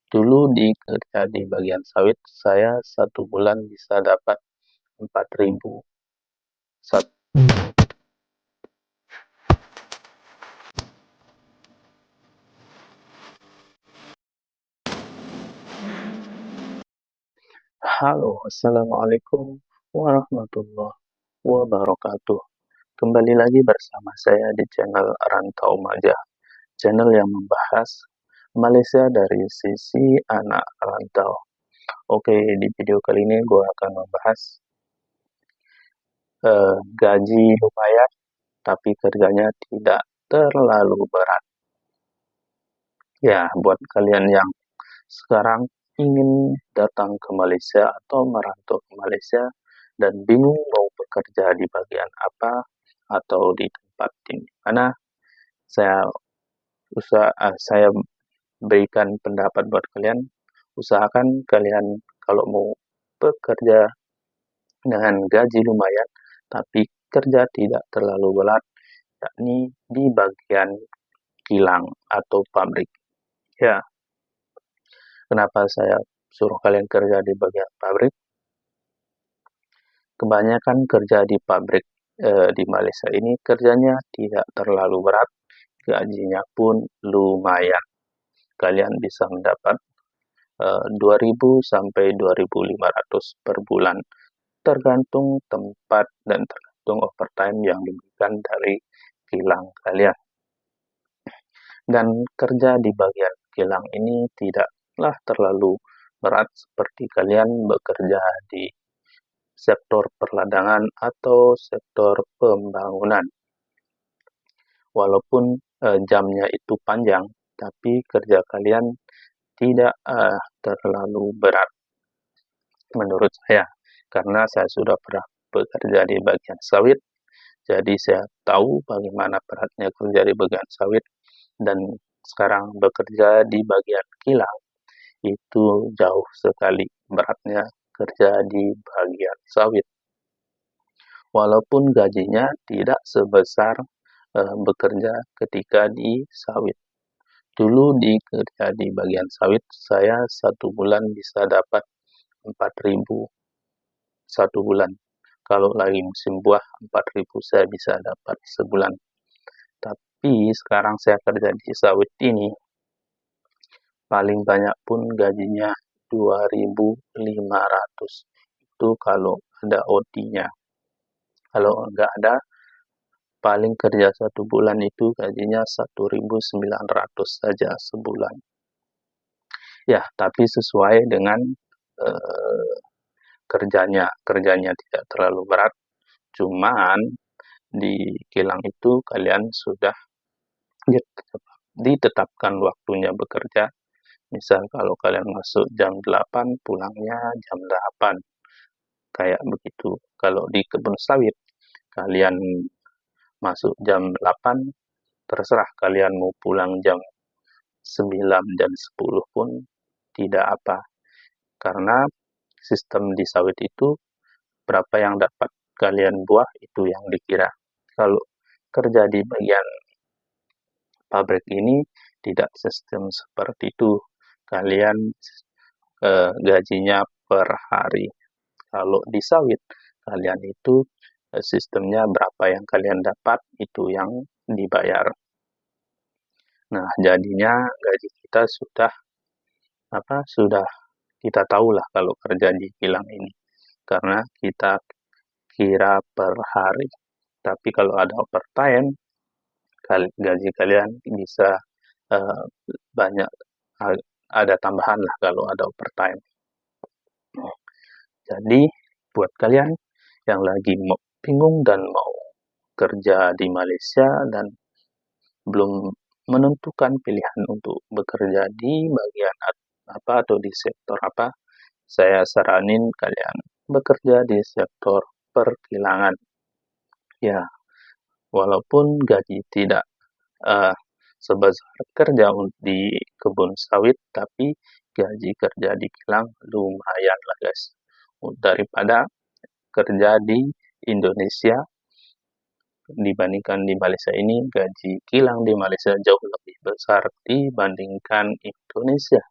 Dulu kerja di bagian sawit, saya 1 bulan bisa dapat 4.000. Halo, Assalamualaikum warahmatullahi wabarakatuh. Kembali lagi bersama saya di channel Rantau Majah, channel yang membahas Malaysia dari sisi anak rantau. Oke, di video kali ini gue akan membahas gaji lumayan, tapi kerjanya tidak terlalu berat. Ya, buat kalian yang sekarang ingin datang ke Malaysia atau merantau ke Malaysia dan bingung mau bekerja di bagian apa atau di tempat di mana, saya berikan pendapat buat kalian. Usahakan kalian kalau mau bekerja dengan gaji lumayan tapi kerja tidak terlalu berat, yakni di bagian kilang atau pabrik. Ya, kenapa saya suruh kalian kerja di bagian pabrik? Kebanyakan kerja di pabrik di Malaysia ini kerjanya tidak terlalu berat, gajinya pun lumayan. Kalian bisa mendapat 2.000 sampai 2.500 per bulan, tergantung tempat dan tergantung overtime yang diberikan dari kilang kalian. Dan kerja di bagian kilang ini tidaklah terlalu berat seperti kalian bekerja di sektor perladangan atau sektor pembangunan. Walaupun jamnya itu panjang, tapi kerja kalian tidak terlalu berat menurut saya, karena saya sudah pernah bekerja di bagian sawit, jadi saya tahu bagaimana beratnya kerja di bagian sawit, dan sekarang bekerja di bagian kilang itu jauh sekali beratnya kerja di bagian sawit. Walaupun gajinya tidak sebesar bekerja ketika di sawit. Dulu kerja di bagian sawit, saya 1 bulan bisa dapat 4.000 1 bulan. Kalau lagi musim buah, 4.000 saya bisa dapat sebulan. Tapi sekarang saya kerja di sawit ini, paling banyak pun gajinya 2.500. Itu kalau ada OT-nya. Kalau enggak ada, paling kerja 1 bulan itu gajinya 1.900 saja sebulan. Ya, tapi sesuai dengan kerjanya tidak terlalu berat. Cuman di kilang itu kalian sudah ditetapkan waktunya bekerja. Misal kalau kalian masuk jam 8, pulangnya jam 8. Kayak begitu. Kalau di kebun sawit, kalian masuk jam 8, terserah kalian mau pulang jam 9 dan 10 pun tidak apa. Karena sistem di sawit itu berapa yang dapat kalian buah itu yang dikira. Kalau kerja di bagian pabrik ini tidak sistem seperti itu. Kalian gajinya per hari. Kalau di sawit, kalian itu sistemnya berapa yang kalian dapat itu yang dibayar. Nah, jadinya gaji kita sudah kita tahulah kalau kerja di kilang ini, karena kita kira per hari. Tapi kalau ada overtime, gaji kalian bisa banyak, ada tambahan lah kalau ada overtime. Jadi buat kalian yang lagi bingung dan mau kerja di Malaysia dan belum menentukan pilihan untuk bekerja di bagian apa atau di sektor apa, saya saranin kalian bekerja di sektor perkilangan. Ya, walaupun gaji tidak sebesar kerja di kebun sawit, tapi gaji kerja di kilang lumayan lah guys. Daripada kerja di Indonesia, dibandingkan di Malaysia ini, gaji kilang di Malaysia jauh lebih besar dibandingkan Indonesia.